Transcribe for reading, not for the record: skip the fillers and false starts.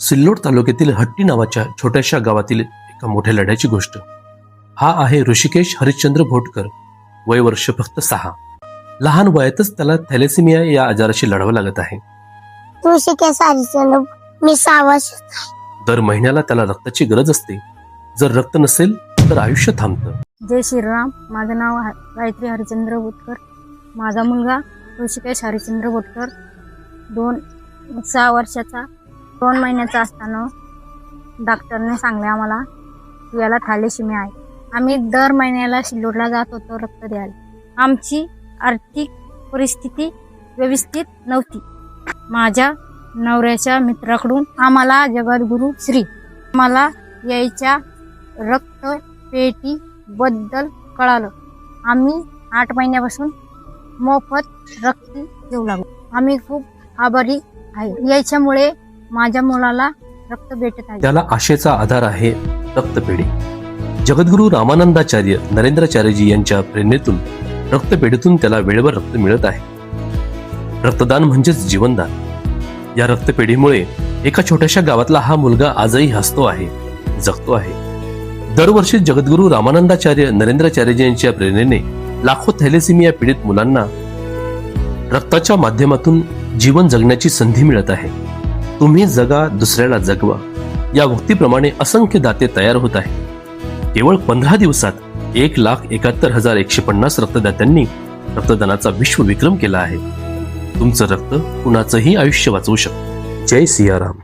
सिल्लोड तालुक्यातील हट्टी नावाच्या छोट्याशा गावातील एका मोठ्या लढ्याची गोष्ट. हा आहे ऋषिकेश हरिश्चंद्र भोटकर. वय वर्ष फक्त 6. लहान वयातच त्याला थॅलेसिमिया या आजाराशी लढावं लागत आहे. ऋषिकेश हरिश्चंद्र, मी 6 वर्षाचा आहे. दर महिन्याला त्याला रक्ताची गरज असते. जर रक्त नसेल तर आयुष्य थांबतं. जय श्रीराम. माझं नाव गायत्री हरिश्चंद्र बोटकर. माझा मुलगा ऋषिकेश हरिश्चंद्र बोटकर 6 वर्षाचा. 2 महिन्याचा असताना डॉक्टरने सांगले आम्हाला की याला थॅलेसिमिया आहे. आम्ही दर महिन्याला सिल्लोडला जात होतो रक्त द्यायला. आमची आर्थिक परिस्थिती व्यवस्थित नव्हती. माझ्या नवऱ्याच्या मित्राकडून आम्हाला जगद्गुरू श्री मला यायच्या रक्तपेटी बद्दल कळालं. आम्ही 8 महिन्यापासून मोफत रक्त देऊ लागलो. आम्ही खूप आभारी आहे. याच्यामुळे माझ्या मुलाला रक्त भेटत आहे. त्याला आशेचा आधार आहे रक्तपेढी. जगद्गुरू रामानंदाचार्य नरेंद्राचार्यजी यांच्या प्रेरणेतून रक्तपेढीतून त्याला वेळेवर रक्त मिळत आहे. रक्तदान म्हणजेच जीवनदान. या रक्तपेढीमुळे एका छोट्याशा गावातला हा मुलगा आजही हसतो आहे, जगतो आहे. दरवर्षी जगद्गुरू रामानंदाचार्य नरेंद्राचार्यजी यांच्या प्रेरणेने लाखो थॅलेसिमिया पीडित मुलांना रक्ताच्या माध्यमातून जीवन जगण्याची संधी मिळत आहे. तुम्ही जगा, दुसऱ्याला जगवा या उक्तीप्रमाणे असंख्य दाते तयार होत आहे. केवळ 15 दिवसात 1,71,150 रक्तदात्यांनी रक्तदानाचा विश्व विक्रम केला आहे. तुमचं रक्त कुणाचंही आयुष्य वाचवू शकतं. जय सियाराम.